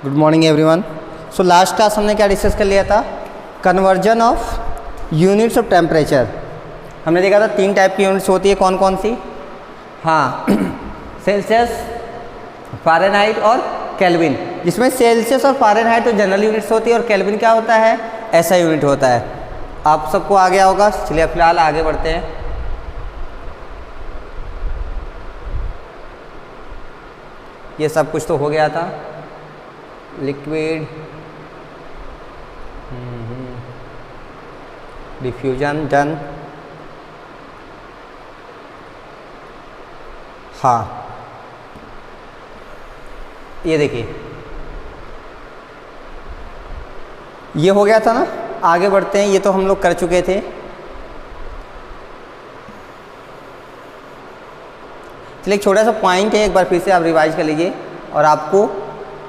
Good morning everyone. So last class हमने क्या discuss कर लिया था? Conversion of units of temperature. हमने देखा था 3 टाइप की यूनिट्स होती है, कौन कौन सी? हाँ सेल्सियस, फ़ारेनहाइट और केल्विन। जिसमें सेल्सियस और फ़ारेनहाइट तो जनरल यूनिट्स होती है और केल्विन क्या होता है? ऐसा यूनिट होता है। आप सबको आ गया होगा। चलिए फिलहाल आगे बढ़ते हैं। ये सब कुछ तो हो गया था। Liquid, diffusion done. हाँ ये देखिए ये हो गया था ना। आगे बढ़ते हैं। ये तो हम लोग कर चुके थे। चलिए एक छोटा सा पॉइंट है, एक बार फिर से आप रिवाइज कर लीजिए। और आपको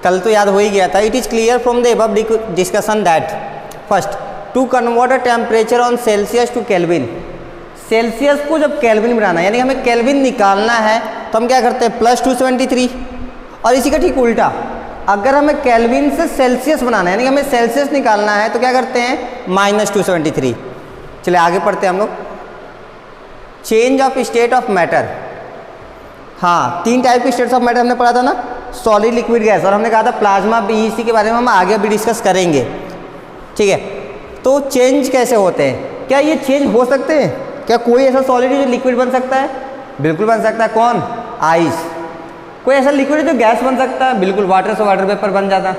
कल तो याद हो ही गया था। It is clear from the above discussion that first to convert a temperature on Celsius to Kelvin. Celsius को जब केल्विन बनाना है, यानी हमें केल्विन निकालना है, तो हम क्या करते हैं? +273। और इसी का ठीक उल्टा, अगर हमें केल्विन से सेल्सियस बनाना है, यानी हमें सेल्सियस निकालना है, तो क्या करते हैं? -273। चलिए आगे पढ़ते हैं हम लोग। Change of state of matter. हाँ 3 टाइप के स्टेट्स ऑफ मैटर हमने पढ़ा था ना, सॉलिड, लिक्विड, गैस। और हमने कहा था प्लाज्मा पीईसी के बारे में हम आगे भी डिस्कस करेंगे, ठीक है? तो चेंज कैसे होते हैं? क्या ये चेंज हो सकते हैं? क्या कोई ऐसा सॉलिड है जो लिक्विड बन सकता है? बिल्कुल बन सकता है। कौन? आइस। कोई ऐसा लिक्विड है जो गैस बन सकता है? बिल्कुल, वाटर से वाटर वेपर बन जाता है।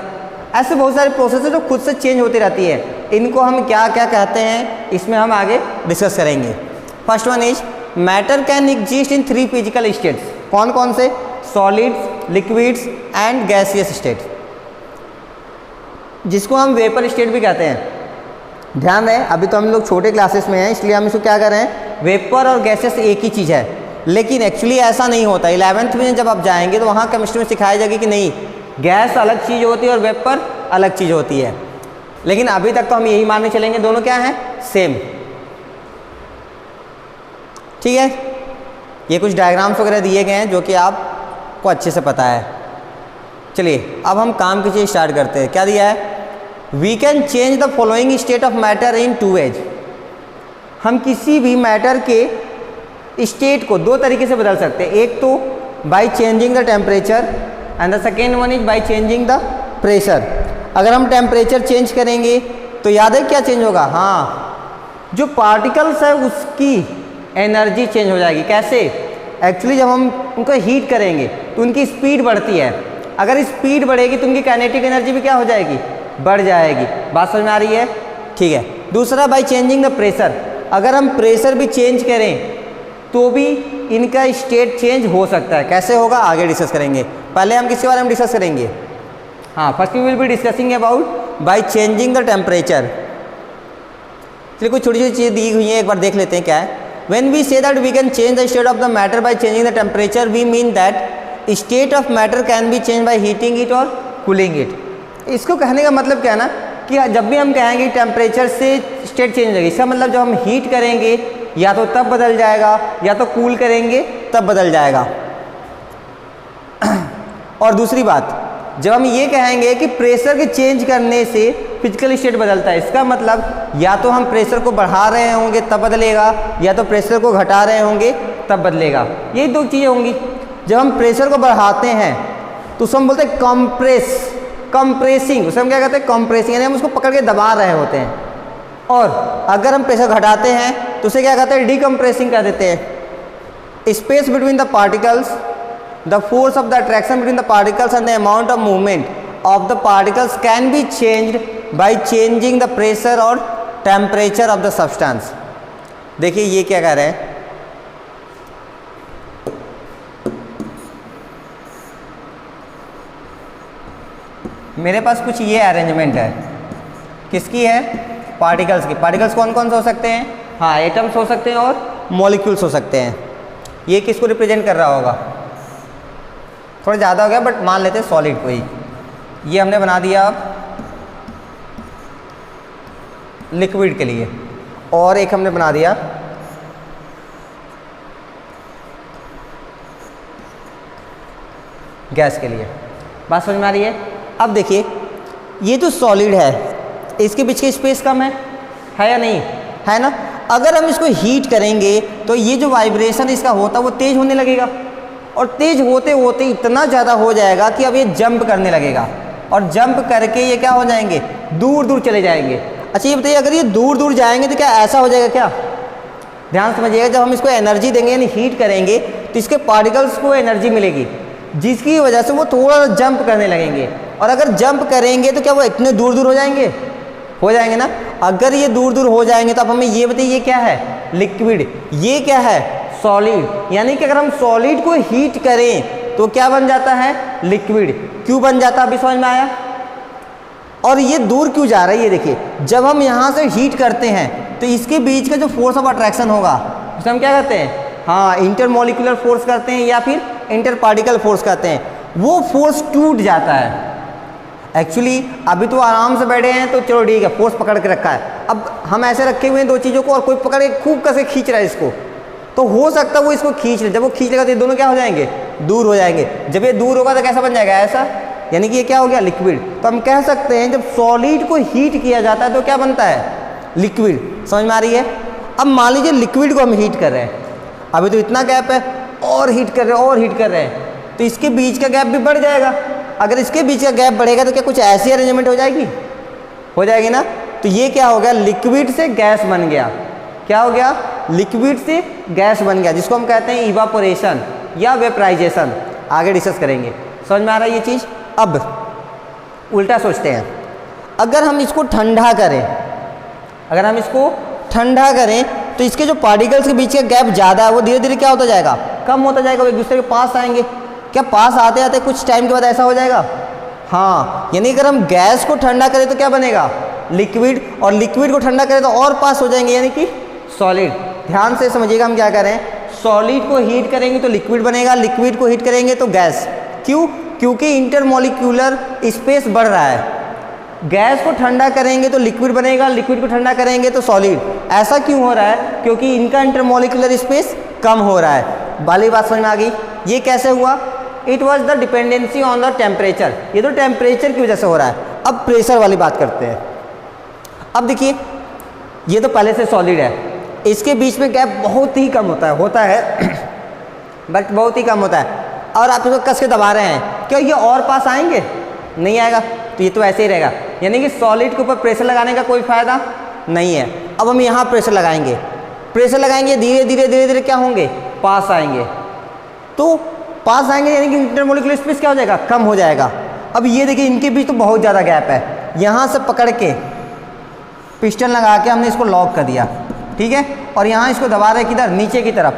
ऐसे बहुत सारे प्रोसेस है जो खुद से चेंज होती रहती है। इनको हम क्या क्या कहते हैं, इसमें हम आगे डिस्कस करेंगे। First one is matter can exist in 3 physical states. कौन कौन से? Solids, liquids and gaseous state, जिसको हम वेपर स्टेट भी कहते हैं। ध्यान रहे, अभी तो हम लोग छोटे क्लासेस में हैं, इसलिए हम इसको क्या कर रहे हैं? वेपर और गैसियस एक ही चीज़ है, लेकिन एक्चुअली ऐसा नहीं होता। 11th में जब आप जाएंगे तो वहाँ केमिस्ट्री में सिखाया जाएगी कि नहीं, गैस अलग चीज़ होती है और वेपर अलग चीज़ होती है। लेकिन अभी तक तो हम यही मानने चलेंगे, दोनों क्या हैं? सेम। ठीक है, ये कुछ डायग्राम्स वगैरह दिए गए हैं जो कि आपको अच्छे से पता है। चलिए अब हम काम की चीज़ स्टार्ट करते हैं। क्या दिया है? We can change the following state of matter in 2 ways। हम किसी भी मैटर के स्टेट को 2 तरीके से बदल सकते हैं। एक तो bye changing the temperature and the second one is by changing the pressure. अगर हम टेम्परेचर चेंज करेंगे तो याद है क्या चेंज होगा? हाँ, जो पार्टिकल्स है उसकी एनर्जी चेंज हो जाएगी। कैसे? एक्चुअली जब हम उनको हीट करेंगे तो उनकी स्पीड बढ़ती है। अगर स्पीड बढ़ेगी तो उनकी काइनेटिक एनर्जी भी क्या हो जाएगी? बढ़ जाएगी। बात समझ में आ रही है? ठीक है। दूसरा बाय चेंजिंग द प्रेशर। अगर हम प्रेशर भी चेंज करें तो भी इनका स्टेट चेंज हो सकता है। कैसे होगा? आगे डिस्कस करेंगे। पहले हम किसके बारे में डिस्कस करेंगे? हाँ, first we will be discussing about by changing the temperature. चलिए कुछ छोटी छोटी चीज़ें दी हुई हैं, एक बार देख लेते हैं क्या है। When we say that we can change the state of the matter by changing the temperature, we mean that state of matter can be changed by heating it or cooling it। इसको कहने का मतलब क्या है ना, कि जब भी हम कहेंगे टेम्परेचर से स्टेट चेंज होगी, इसका मतलब जब हम हीट करेंगे या तो तब बदल जाएगा या तो कूल करेंगे तब बदल जाएगा। और दूसरी बात, जब हम ये कहेंगे कि प्रेशर के चेंज करने से फिजिकल स्टेट बदलता है, इसका मतलब या तो हम प्रेशर को बढ़ा रहे होंगे तब बदलेगा या तो प्रेशर को घटा रहे होंगे तब बदलेगा। यही 2 चीज़ें होंगी। जब हम प्रेशर को बढ़ाते हैं तो उसे हम बोलते हैं कंप्रेसिंग। उसे हम क्या कहते हैं? कंप्रेसिंग, यानी हम उसको पकड़ के दबा रहे होते हैं। और अगर हम प्रेशर घटाते हैं तो उसे क्या कहते हैं? डिकम्प्रेसिंग कर देते हैं। Space between the particles, the force of the attraction between the particles and the amount of movement of the particles can be changed by changing the pressure or temperature of the substance। देखिए ये क्या कह रहे हैं, मेरे पास कुछ ये arrangement है। किसकी है? पार्टिकल्स की। पार्टिकल्स कौन कौन से हो सकते हैं? हाँ, एटम्स हो सकते हैं और मॉलिक्यूल्स हो सकते हैं। ये किसको रिप्रेजेंट कर रहा होगा? थोड़ा ज़्यादा हो गया बट मान लेते हैं सॉलिड को ही। ये हमने बना दिया अब लिक्विड के लिए, और एक हमने बना दिया गैस के लिए। बात समझ में आ रही है? अब देखिए ये जो सॉलिड है इसके बीच की स्पेस कम है या नहीं, है ना। अगर हम इसको हीट करेंगे तो ये जो वाइब्रेशन इसका होता है वो तेज़ होने लगेगा, और तेज़ होते होते इतना ज़्यादा हो जाएगा कि अब ये जंप करने लगेगा, और जंप करके ये क्या हो जाएंगे, दूर दूर चले जाएंगे। अच्छा ये बताइए, अगर ये दूर दूर जाएंगे तो क्या ऐसा हो जाएगा क्या? ध्यान समझिएगा, जब हम इसको एनर्जी देंगे यानी हीट करेंगे तो इसके पार्टिकल्स को एनर्जी मिलेगी, जिसकी वजह से वो थोड़ा जंप करने लगेंगे, और अगर जंप करेंगे तो क्या वो इतने दूर दूर हो जाएंगे ना। अगर ये दूर दूर हो जाएंगे तो अब हमें ये बताइए ये क्या है, लिक्विड, ये क्या है, सॉलिड। यानी कि अगर हम सॉलिड को हीट करें तो क्या बन जाता है, लिक्विड। क्यों बन जाता है अभी समझ में आया? और ये दूर क्यों जा रहा है, ये देखिए, जब हम यहाँ से हीट करते हैं तो इसके बीच का जो फोर्स ऑफ अट्रैक्शन होगा उसे हम क्या कहते हैं, हाँ इंटरमोलिकुलर फोर्स कहते हैं या फिर इंटर पार्टिकल फोर्स कहते हैं। वो फोर्स टूट जाता है। एक्चुअली अभी तो आराम से बैठे हैं तो चलो ठीक है, फोर्स पकड़ के रखा है। अब हम ऐसे रखे हुए हैं दो चीज़ों को और कोई पकड़ के खूब कसे खींच रहा है इसको, तो हो सकता है वो इसको खींच ले। जब वो खींच लेगा तो ये दोनों क्या हो जाएंगे, दूर हो जाएंगे। जब ये दूर होगा तो कैसा बन जाएगा, ऐसा, यानी कि ये क्या हो गया, लिक्विड। तो हम कह सकते हैं जब सॉलिड को हीट किया जाता है तो क्या बनता है, लिक्विड। समझ में आ रही है? अब मान लीजिए लिक्विड को हम हीट कर रहे हैं, अभी तो इतना गैप है, और हीट कर रहे हैं और हीट कर रहे हैं, तो इसके बीच का गैप भी बढ़ जाएगा। अगर इसके बीच का गैप बढ़ेगा तो क्या कुछ ऐसी अरेंजमेंट हो जाएगी ना। तो ये क्या हो गया, लिक्विड से गैस बन गया। क्या हो गया, लिक्विड से गैस बन गया, जिसको हम कहते हैं इवापोरेशन या वेपराइजेशन। आगे डिस्कस करेंगे। समझ में आ रहा है ये चीज़? अब उल्टा सोचते हैं, अगर हम इसको ठंडा करें तो इसके जो पार्टिकल्स के बीच का गैप ज़्यादा है वो धीरे धीरे क्या होता जाएगा, कम होता जाएगा, वो एक दूसरे के पास आएंगे। क्या पास आते आते कुछ टाइम के बाद ऐसा हो जाएगा? हाँ, यानी अगर हम गैस को ठंडा करें तो क्या बनेगा, लिक्विड, और लिक्विड को ठंडा करें तो और पास हो जाएंगे, यानी कि सॉलिड। ध्यान से समझिएगा हम क्या करें, सॉलिड को हीट करेंगे तो लिक्विड बनेगा, लिक्विड को हीट करेंगे तो गैस। क्यों? क्योंकि इंटरमोलिक्यूलर स्पेस बढ़ रहा है। गैस को ठंडा करेंगे तो लिक्विड बनेगा, लिक्विड को ठंडा करेंगे तो सॉलिड। ऐसा क्यों हो रहा है? क्योंकि इनका इंटरमोलिक्यूलर स्पेस कम हो रहा है। वाली बात समझ में आ गई? ये कैसे हुआ? It was the dependency on the temperature. ये तो टेम्परेचर की वजह से हो रहा है। अब प्रेशर वाली बात करते हैं। अब देखिए, ये तो पहले से सॉलिड है, इसके बीच में गैप बहुत ही कम होता है बट बहुत ही कम होता है, और आप इसको कस के दबा रहे हैं, क्या ये और पास आएंगे? नहीं आएगा, तो ये तो ऐसे ही रहेगा। यानी कि सॉलिड के ऊपर प्रेशर लगाने का कोई फ़ायदा नहीं है। अब हम यहाँ प्रेशर लगाएंगे, धीरे धीरे क्या होंगे, पास आएंगे। तो पास आएंगे यानी कि इंटरमोलिकुलर स्पेस क्या हो जाएगा, कम हो जाएगा। अब ये देखिए, इनके बीच तो बहुत ज़्यादा गैप है। यहाँ से पकड़ के पिस्टन लगा के हमने इसको लॉक कर दिया, ठीक है, और यहाँ इसको दबा रहे किधर, नीचे की तरफ।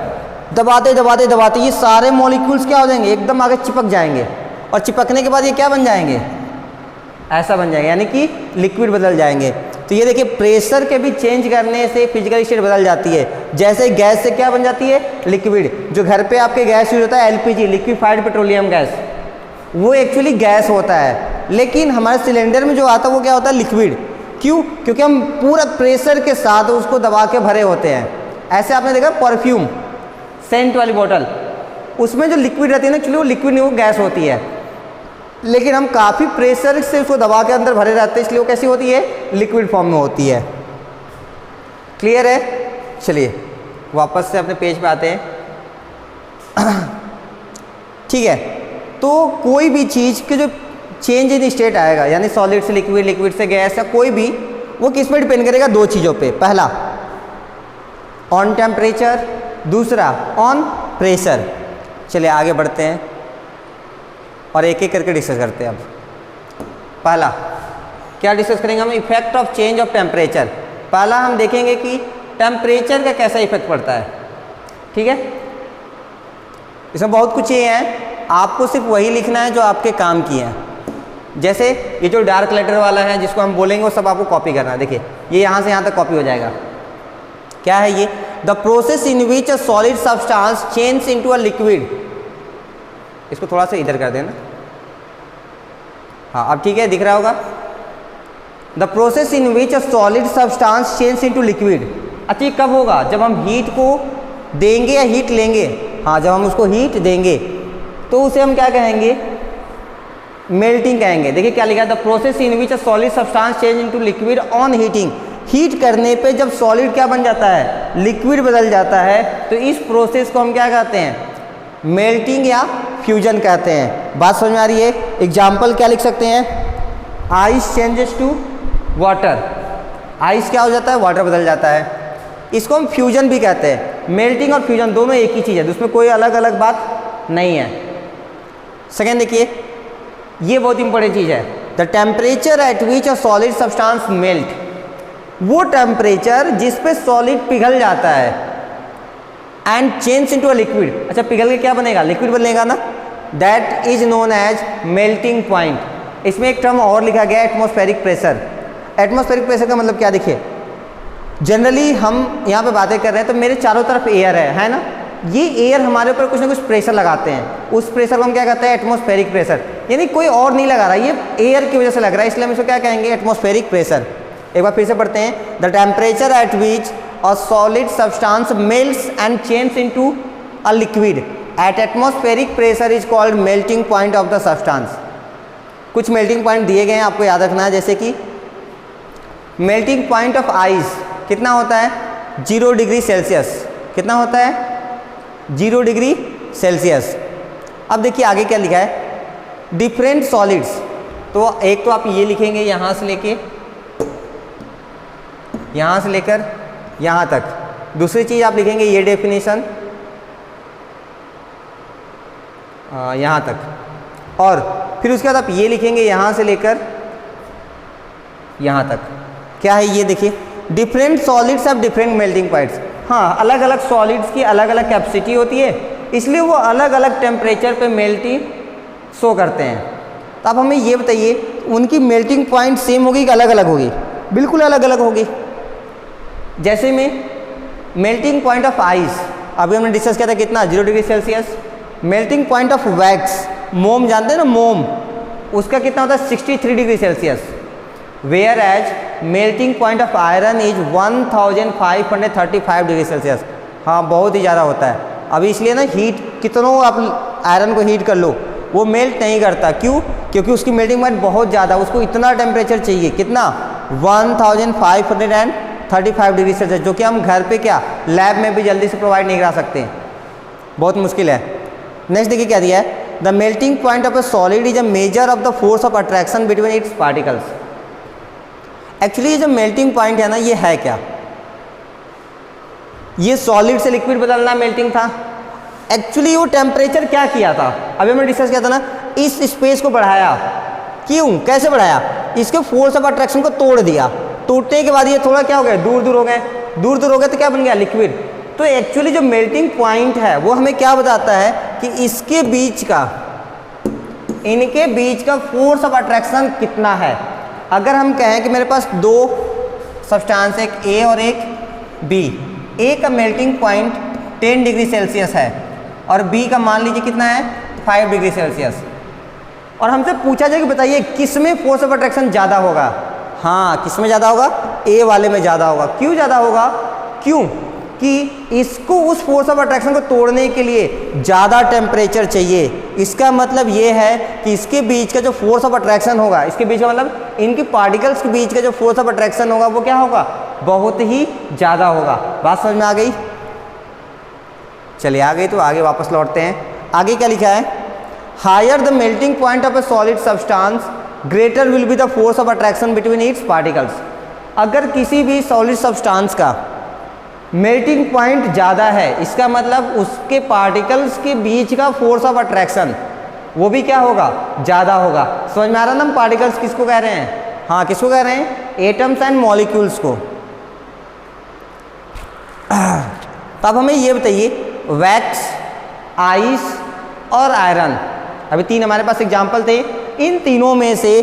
दबाते ये सारे मॉलिक्यूल्स क्या हो जाएंगे, एकदम आगे चिपक जाएंगे, और चिपकने के बाद ये क्या बन जाएंगे, ऐसा बन जाएंगे, यानी कि लिक्विड बदल जाएंगे। तो ये देखिए, प्रेशर के भी चेंज करने से फिजिकल स्टेट बदल जाती है। जैसे गैस से क्या बन जाती है, लिक्विड। जो घर पे आपके गैस यूज होता है एलपीजी, लिक्विफाइड पेट्रोलियम गैस, वो एक्चुअली गैस होता है, लेकिन हमारे सिलेंडर में जो आता है वो क्या होता है, लिक्विड। क्यों? क्योंकि हम पूरा प्रेशर के साथ उसको दबा के भरे होते हैं। ऐसे आपने देखा परफ्यूम, सेंट वाली बोतल, उसमें जो लिक्विड रहती है ना, एक्चुअली वो लिक्विड नहीं, वो गैस होती है, लेकिन हम काफ़ी प्रेशर से उसको दबा के अंदर भरे रहते हैं, इसलिए वो कैसी होती है, लिक्विड फॉर्म में होती है। क्लियर है? चलिए वापस से अपने पेज पे आते हैं। ठीक है, तो कोई भी चीज़ के जो चेंज इन स्टेट आएगा, यानी सॉलिड से लिक्विड, लिक्विड से गैस, या कोई भी, वो किस पे डिपेंड करेगा, दो चीज़ों पे। पहला ऑन टेम्परेचर, दूसरा ऑन प्रेशर। चलिए आगे बढ़ते हैं और एक एक करके डिस्कस करते हैं। अब पहला क्या डिस्कस करेंगे हम, effect of change of temperature. पहला हम देखेंगे कि टेम्परेचर का कैसा इफेक्ट पड़ता है। ठीक है, इसमें बहुत कुछ ये है, आपको सिर्फ वही लिखना है जो आपके काम की है। जैसे ये जो डार्क लेटर वाला है जिसको हम बोलेंगे वो सब आपको कॉपी करना है। देखिए ये यहाँ से यहाँ तक कॉपी हो जाएगा। क्या है ये, the process in which a solid substance change into a liquid. इसको थोड़ा सा इधर कर देना, हाँ अब ठीक है, दिख रहा होगा। The process in which a solid substance change into liquid. अच्छा, कब होगा, जब हम हीट को देंगे या हीट लेंगे। हाँ, जब हम उसको हीट देंगे तो उसे हम क्या कहेंगे, मेल्टिंग कहेंगे। देखिए क्या लिखा है, the process in which a solid substance change into liquid on heating. Heat करने पे जब सॉलिड क्या बन जाता है, लिक्विड बदल जाता है, तो इस प्रोसेस को हम क्या कहते हैं, मेल्टिंग या फ्यूजन कहते हैं। बात समझ में आ रही है? एग्जाम्पल क्या लिख सकते हैं, ice changes to water, ice क्या हो जाता है, वाटर बदल जाता है। इसको हम फ्यूजन भी कहते हैं। मेल्टिंग और फ्यूजन दोनों एक ही चीज़ है, उसमें कोई अलग अलग बात नहीं है। सेकेंड देखिए, ये बहुत इंपॉर्टेंट चीज़ है, the temperature at which a solid substance melt, वो टेम्परेचर जिस पे सॉलिड पिघल जाता है and change into a liquid. अच्छा, पिघल के क्या बनेगा, लिक्विड बनेगा ना, that is known as melting point. इसमें एक टर्म और लिखा गया, एटमॉस्फेरिक प्रेशर। एटमॉस्फेरिक प्रेशर का मतलब क्या, देखिए जनरली हम यहाँ पे बातें कर रहे हैं तो मेरे चारों तरफ एयर है ना, ये एयर हमारे ऊपर कुछ ना कुछ प्रेशर लगाते हैं, उस प्रेशर को हम क्या कहते हैं, एटमॉस्फेरिक प्रेशर। यानी कोई और नहीं लगा रहा, ये एयर की वजह से लग रहा है, इसलिए हम इसको क्या कहेंगे, एटमॉस्फेरिक प्रेशर। एक बार फिर से पढ़ते हैं, the temperature at which a solid substance melts and change into a liquid at atmospheric pressure is called melting point of the substance. कुछ मेल्टिंग पॉइंट दिए गए हैं, आपको याद रखना है, जैसे कि मेल्टिंग पॉइंट ऑफ आइस कितना होता है, 0 डिग्री सेल्सियस। कितना होता है, 0 डिग्री सेल्सियस। अब देखिए आगे क्या लिखा है, डिफरेंट सॉलिड्स। तो एक तो आप ये लिखेंगे यहाँ से लेके यहाँ से लेकर यहाँ तक। दूसरी चीज़ आप लिखेंगे ये डेफिनेशन यहाँ तक, और फिर उसके बाद आप ये लिखेंगे यहाँ से लेकर यहाँ तक। क्या है ये, देखिए different solids have different melting points. हाँ, अलग अलग सॉलिड्स की अलग अलग कैपेसिटी होती है, इसलिए वो अलग अलग टेम्परेचर पे मेल्टिंग शो करते हैं। तो अब हमें ये बताइए, उनकी मेल्टिंग पॉइंट सेम होगी कि अलग अलग होगी? बिल्कुल अलग अलग होगी। जैसे में मेल्टिंग पॉइंट ऑफ आइस अभी हमने डिस्कस किया था, कितना, 0 degree Celsius. Melting point of wax, मोम जानते हैं ना, मोम, उसका कितना होता है, 63 degree Celsius. Where as melting point of iron is 1535 degree Celsius. हाँ, बहुत ही ज़्यादा होता है। अभी इसलिए ना हीट कितनों आप आयरन को हीट कर लो, वो मेल्ट नहीं करता। क्यों? क्योंकि उसकी मेल्टिंग पॉइंट बहुत ज़्यादा, उसको इतना टेम्परेचर चाहिए, कितना, 1535 डिग्री सेल्सियस, जो कि हम घर पे क्या लैब में भी जल्दी से प्रोवाइड नहीं करा सकते, बहुत मुश्किल है। नेक्स्ट देखिए क्या दिया है, the melting point of a solid is a measure of the force of attraction between its particles. Actually ये जो मेल्टिंग पॉइंट है ना, ये है क्या, ये सॉलिड से लिक्विड बदलना मेल्टिंग था। एक्चुअली वो टेम्परेचर क्या किया था, अभी हमने डिस्कस किया था ना, इस स्पेस को बढ़ाया। क्यों, कैसे बढ़ाया, इसके फोर्स ऑफ अट्रैक्शन को तोड़ दिया। टूटने के बाद ये थोड़ा क्या हो गया, दूर दूर हो गए, दूर दूर हो गए तो क्या बन गया, लिक्विड। तो एक्चुअली जो मेल्टिंग पॉइंट है वो हमें क्या बताता है कि इसके बीच का, इनके बीच का फोर्स ऑफ अट्रैक्शन कितना है। अगर हम कहें कि मेरे पास दो सब्सटेंस, एक ए और एक बी, ए का मेल्टिंग पॉइंट 10 डिग्री सेल्सियस है और बी का मान लीजिए कितना है, 5 डिग्री सेल्सियस, और हमसे पूछा जाए कि बताइए किस में फोर्स ऑफ अट्रैक्शन ज़्यादा होगा। हाँ, किस में ज़्यादा होगा, ए वाले में ज़्यादा होगा। क्यों ज़्यादा होगा, क्यों कि इसको उस फोर्स ऑफ अट्रैक्शन को तोड़ने के लिए ज़्यादा टेम्परेचर चाहिए। इसका मतलब ये है कि इसके बीच का जो फोर्स ऑफ अट्रैक्शन होगा, इसके बीच का मतलब इनकी पार्टिकल्स के बीच का जो फोर्स ऑफ अट्रैक्शन होगा वो क्या होगा, बहुत ही ज़्यादा होगा। बात समझ में आ गई? चलिए आ गई तो आगे वापस लौटते हैं। आगे क्या लिखा है, higher the melting point of a solid substance greater will be the force of attraction between its particles. अगर किसी भी सॉलिड सब्सटेंस का मेल्टिंग पॉइंट ज़्यादा है, इसका मतलब उसके पार्टिकल्स के बीच का फोर्स ऑफ अट्रैक्शन वो भी क्या होगा, ज़्यादा होगा। समझ में आ रहा ना, हम पार्टिकल्स किसको कह रहे हैं, हाँ किसको कह रहे हैं, एटम्स एंड मॉलिक्यूल्स को। तो अब हमें ये बताइए, वैक्स, आइस और आयरन, अभी तीन हमारे पास एग्जाम्पल थे, इन तीनों में से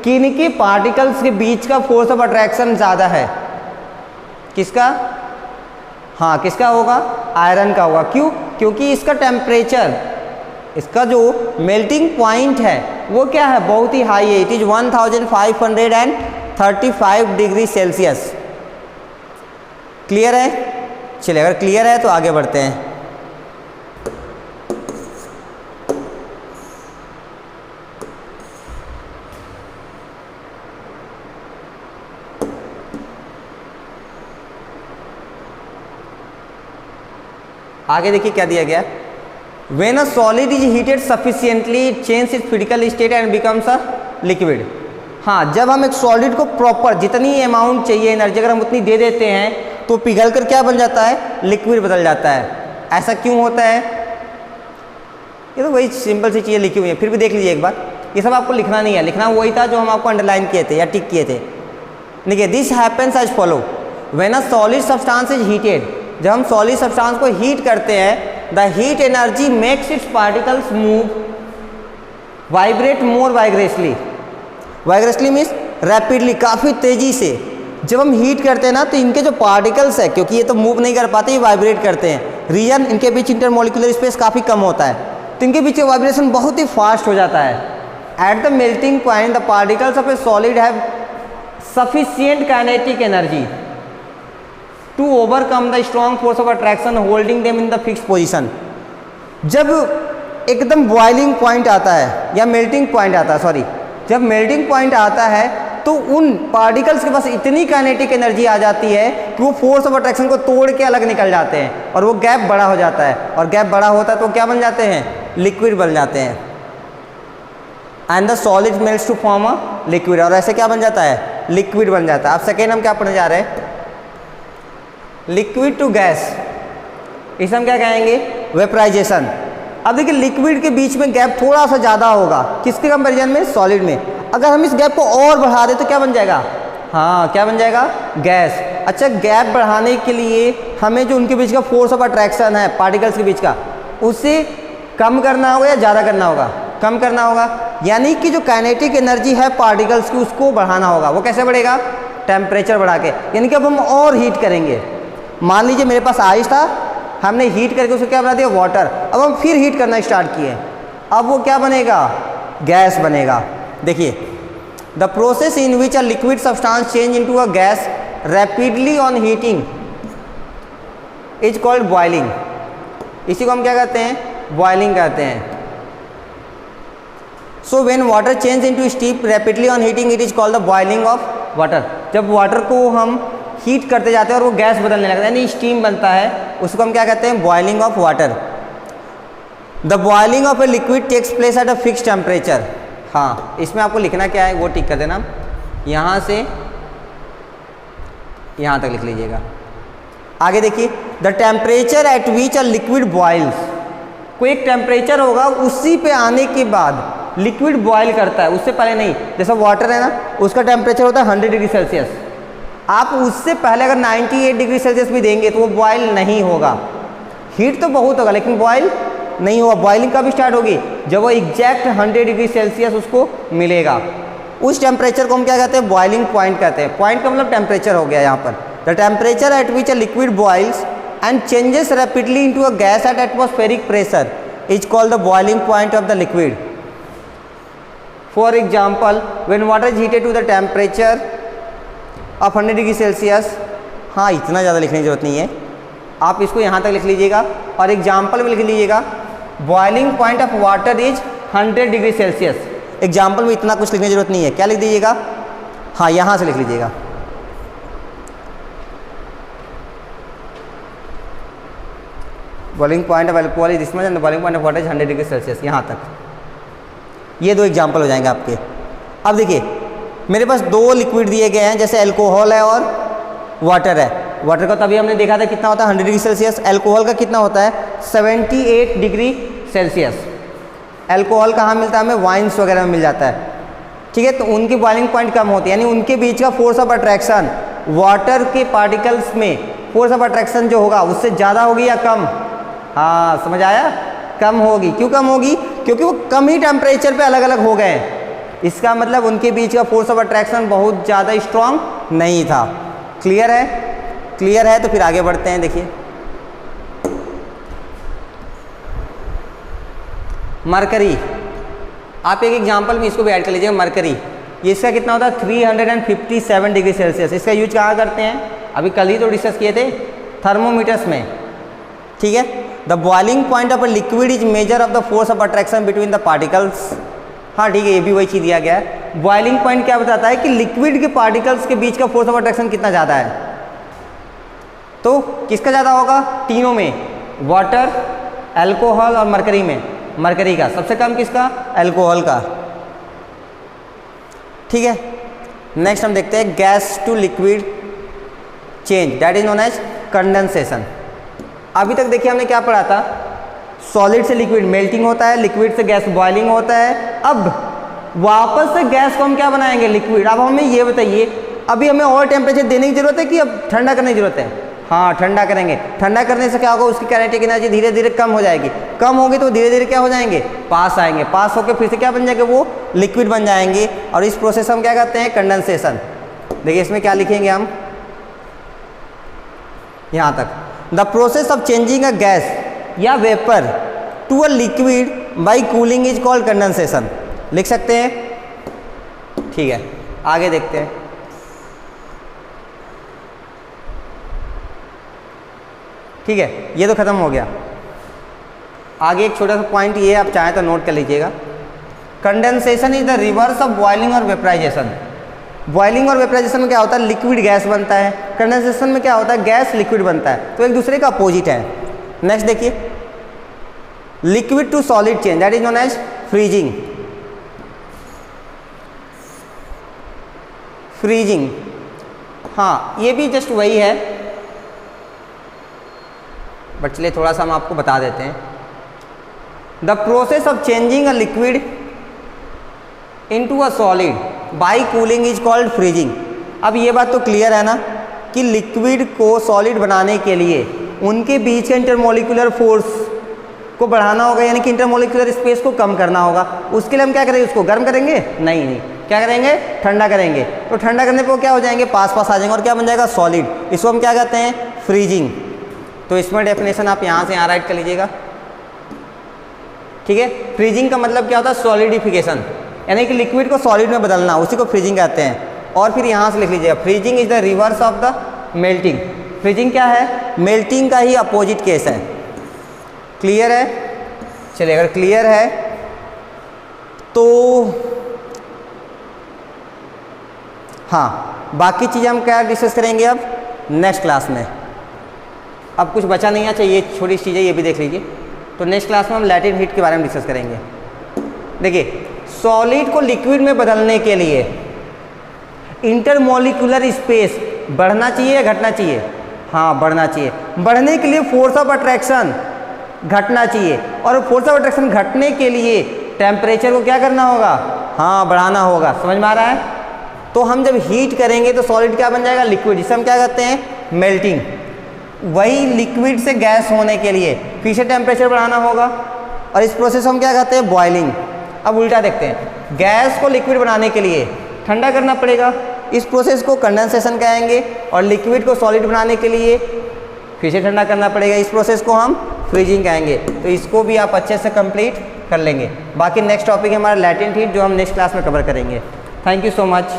किन के पार्टिकल्स के बीच का फोर्स ऑफ अट्रैक्शन ज़्यादा है, किसका, हाँ किसका होगा, आयरन का होगा। क्यों, क्योंकि इसका टेम्परेचर, इसका जो मेल्टिंग पॉइंट है वो क्या है, बहुत ही हाई है, it is 1535 degree Celsius. Clear है? चलिए अगर क्लियर है तो आगे बढ़ते हैं। आगे देखिए क्या दिया गया, when a solid is heated sufficiently it change it's physical state and becomes a liquid. हाँ, जब हम एक सॉलिड को प्रॉपर जितनी अमाउंट चाहिए एनर्जी अगर हम उतनी दे देते हैं तो पिघल कर क्या बन जाता है, लिक्विड बदल जाता है। ऐसा क्यों होता है, ये तो वही सिंपल सी चीज़ें लिखी हुई है, फिर भी देख लीजिए एक बार, ये सब आपको लिखना नहीं है, लिखना वही था जो हम आपको अंडरलाइन किए थे या टिक किए थे। देखिए this happens as follow, when a solid substance is heated, जब हम सॉलिड सब्सटेंस को हीट करते हैं the heat energy makes its particles move vibrate more vigorously. Vigorously means rapidly, काफ़ी तेज़ी से। जब हम हीट करते हैं ना तो इनके जो पार्टिकल्स है, क्योंकि ये तो मूव नहीं कर पाते, ये वाइब्रेट करते हैं, रीजन इनके बीच इंटरमोलिकुलर स्पेस काफ़ी कम होता है, तो इनके बीच वाइब्रेशन बहुत ही फास्ट हो जाता है। At the melting point the particles of a solid have sufficient kinetic energy to overcome the strong force of attraction holding them in the fixed position. जब एकदम बॉइलिंग पॉइंट आता है या मेल्टिंग पॉइंट आता है, सॉरी, जब melting point आता है तो उन पार्टिकल्स के पास इतनी काइनेटिक एनर्जी आ जाती है कि वो फोर्स ऑफ अट्रैक्शन को तोड़ के अलग निकल जाते हैं और वो गैप बड़ा हो जाता है, और गैप बड़ा होता है तो क्या बन जाते हैं, लिक्विड बन जाते हैं। And the solid melts to form a liquid, और ऐसे क्या बन जाता है, लिक्विड बन जाता है। अब सेकेंड हम क्या पढ़ने जा रहे हैं, लिक्विड टू गैस, इसे हम क्या कहेंगे, वेपराइजेशन। अब देखिए लिक्विड के बीच में गैप थोड़ा सा ज़्यादा होगा, किसके कंपैरिजन में, सॉलिड में। अगर हम इस गैप को और बढ़ा दें तो क्या बन जाएगा, हाँ क्या बन जाएगा, गैस। अच्छा, गैप बढ़ाने के लिए हमें जो उनके बीच का फोर्स ऑफ अट्रैक्शन है पार्टिकल्स के बीच का, उसे कम करना होगा या ज़्यादा करना होगा, कम करना होगा। यानी कि जो काइनेटिक एनर्जी है पार्टिकल्स की उसको बढ़ाना होगा। वो कैसे बढ़ेगा, टेम्परेचर बढ़ा के, यानी कि अब हम और हीट करेंगे। मान लीजिए मेरे पास आइस था, हमने हीट करके उसको क्या बना दिया, वाटर। अब हम फिर हीट करना स्टार्ट किए, अब वो क्या बनेगा, गैस बनेगा। देखिए the process in which a liquid substance change into a gas rapidly on heating is called boiling. इसी को हम क्या कहते हैं, बॉइलिंग कहते हैं। So when water change into steam rapidly on heating it is called the boiling of water. जब water को हम हीट करते जाते हैं और वो गैस बदलने लगता है, यानी स्टीम बनता है, उसको हम क्या कहते हैं, boiling of water. The boiling of a liquid takes place at a fix temperature. हाँ, इसमें आपको लिखना क्या है वो टिक कर देना, यहाँ से यहाँ तक लिख लीजिएगा। आगे देखिए, the temperature at which a liquid boils, कोई एक टेम्परेचर होगा उसी पे आने के बाद लिक्विड बॉयल करता है, उससे पहले नहीं। जैसा वाटर है ना, उसका टेम्परेचर होता है 100 डिग्री सेल्सियस, आप उससे पहले अगर 98 डिग्री सेल्सियस भी देंगे तो वो बॉयल नहीं होगा। हीट तो बहुत होगा लेकिन बॉयल नहीं होगा। बॉइलिंग कब स्टार्ट होगी, जब वो एग्जैक्ट 100 डिग्री सेल्सियस उसको मिलेगा। उस टेम्परेचर को हम क्या कहते हैं, बॉइलिंग पॉइंट कहते हैं। पॉइंट का मतलब टेम्परेचर हो गया यहाँ पर। The temperature at which a liquid boils and changes rapidly into a gas at atmospheric pressure is called the boiling point of the liquid. For example, when water is heated to the temperature of 100 degree Celsius. हाँ, इतना ज़्यादा लिखने की जरूरत नहीं है, आप इसको यहाँ तक लिख लीजिएगा और एग्जाम्पल में लिख लीजिएगा, boiling point of water is 100 degree Celsius. Example में इतना कुछ लिखने की जरूरत नहीं है, क्या लिख दीजिएगा, हाँ यहाँ से लिख लीजिएगा। Boiling point of alcohol is this much and boiling point of water is 100 degree Celsius, यहाँ तक। ये दो एग्जाम्पल हो जाएंगे आपके। अब देखिए मेरे पास दो लिक्विड दिए गए हैं, जैसे अल्कोहल है और वाटर है। वाटर का तभी हमने देखा था कितना होता है 100 डिग्री सेल्सियस। अल्कोहल का कितना होता है 78 डिग्री सेल्सियस। अल्कोहल कहाँ मिलता है हमें, वाइन्स वगैरह में मिल जाता है, ठीक है। तो उनकी बॉइलिंग पॉइंट कम होती है, यानी उनके बीच का फोर्स ऑफ अट्रैक्शन वाटर के पार्टिकल्स में फोर्स ऑफ अट्रैक्शन जो होगा उससे ज़्यादा होगी या कम, हाँ समझ आया, कम होगी। क्यों कम होगी, क्योंकि वो कम ही टेम्परेचर पे अलग अलग हो गए। इसका मतलब उनके बीच का फोर्स ऑफ अट्रैक्शन बहुत ज़्यादा स्ट्रॉन्ग नहीं था। क्लियर है, क्लियर है, तो फिर आगे बढ़ते हैं। देखिए मरकरी, आप एक एग्जांपल में इसको भी ऐड कर लीजिएगा। मरकरी, ये इसका कितना होता है 357 डिग्री सेल्सियस। इसका यूज कहाँ करते हैं, अभी कल ही तो डिस्कस किए थे, थर्मोमीटर्स में, ठीक है। The boiling point of a liquid is measure of the force of attraction between the particles. हाँ ठीक है, ये भी वही चीज़ दिया गया है। बॉइलिंग पॉइंट क्या बताता है कि लिक्विड के पार्टिकल्स के बीच का फोर्स ऑफ अट्रैक्शन कितना ज़्यादा है। तो किसका ज़्यादा होगा, तीनों में, वाटर, अल्कोहल और मरकरी में मरकरी का सबसे कम किसका, अल्कोहल का। ठीक है, नेक्स्ट हम देखते हैं gas to liquid change, that is known as condensation. अभी तक देखिए हमने क्या पढ़ा था, सॉलिड से लिक्विड मेल्टिंग होता है, लिक्विड से गैस बॉइलिंग होता है। अब वापस से गैस को हम क्या बनाएंगे, लिक्विड। अब हमें ये बताइए, अभी हमें और टेम्परेचर देने की जरूरत है कि अब ठंडा करने की जरूरत है? हाँ, ठंडा करेंगे। ठंडा करने से क्या होगा, उसकी काइनेटिक एनर्जी धीरे धीरे कम हो जाएगी। कम होगी तो धीरे धीरे क्या हो जाएंगे, पास आएंगे। पास होकर फिर से क्या बन जाएंगे, वो लिक्विड बन जाएंगे। और इस प्रोसेस हम क्या कहते हैं, कंडेंसेशन। देखिए इसमें क्या लिखेंगे हम, यहाँ तक, the process of changing a gas या vapour to a liquid by cooling is called condensation. लिख सकते हैं? ठीक है, आगे देखते हैं। ठीक है, ये तो खत्म हो गया। आगे एक छोटा सा पॉइंट ये, आप चाहें तो नोट कर लीजिएगा। Condensation is the reverse of boiling और वेपराइजेशन। बॉइलिंग और वेपराइजेशन में क्या होता है, लिक्विड गैस बनता है। कंडेंसेशन में क्या होता है, गैस लिक्विड बनता है। तो एक दूसरे का अपोजिट है। नेक्स्ट देखिए, liquid to solid change, that is known as freezing. Freezing, हाँ ये भी जस्ट वही है, बट चलिए थोड़ा सा हम आपको बता देते हैं। The process of changing a liquid into a solid bye cooling is called freezing. अब ये बात तो क्लियर है ना कि लिक्विड को सॉलिड बनाने के लिए उनके बीच के इंटरमोलिकुलर फोर्स को बढ़ाना होगा, यानी कि इंटरमोलिकुलर स्पेस को कम करना होगा। उसके लिए हम क्या करेंगे, उसको गर्म करेंगे? नहीं, क्या करेंगे, ठंडा करेंगे। तो ठंडा करने पर क्या हो जाएंगे, पास पास आ जाएंगे और क्या बन जाएगा, सॉलिड। इसको हम क्या कहते हैं, फ्रीजिंग। तो इसमें डेफिनेशन आप यहाँ से यहाँ राइट कर लीजिएगा। ठीक है, फ्रीजिंग का मतलब क्या होता है, सॉलिडिफिकेशन, यानी कि लिक्विड को सॉलिड में बदलना, उसी को फ्रीजिंग कहते हैं। और फिर यहाँ से लिख लीजिएगा, freezing is the reverse of the melting. Freezing क्या है, मेल्टिंग का ही अपोजिट केस है। क्लियर है? चलिए अगर क्लियर है तो हाँ, बाकी चीज़ें हम क्या डिस्कस करेंगे अब नेक्स्ट क्लास में। अब कुछ बचा नहीं है, चाहिए छोटी चीज़ें ये भी देख लीजिए। तो नेक्स्ट क्लास में हम लैटिन हीट के बारे में डिस्कस करेंगे। देखिए, सॉलिड को लिक्विड में बदलने के लिए इंटरमोलिकुलर स्पेस बढ़ना चाहिए या घटना चाहिए? हाँ, बढ़ना चाहिए। बढ़ने के लिए फोर्स ऑफ अट्रैक्शन घटना चाहिए, और फोर्स ऑफ अट्रैक्शन घटने के लिए टेम्परेचर को क्या करना होगा, हाँ बढ़ाना होगा। समझ में आ रहा है? तो हम जब हीट करेंगे तो सॉलिड क्या बन जाएगा, लिक्विड, जिसे हम क्या कहते हैं, मेल्टिंग। वही लिक्विड से गैस होने के लिए फिर से टेम्परेचर बढ़ाना होगा, और इस प्रोसेस को हम क्या कहते हैं, बॉइलिंग। अब उल्टा देखते हैं, गैस को लिक्विड बनाने के लिए ठंडा करना पड़ेगा, इस प्रोसेस को कंडेंसेशन कहेंगे। और लिक्विड को सॉलिड बनाने के लिए फिर से ठंडा करना पड़ेगा, इस प्रोसेस को हम फ्रीजिंग कहेंगे। तो इसको भी आप अच्छे से कंप्लीट कर लेंगे। बाकी नेक्स्ट टॉपिक है हमारा लैटेंट हीट, जो हम नेक्स्ट क्लास में कवर करेंगे। Thank you so much.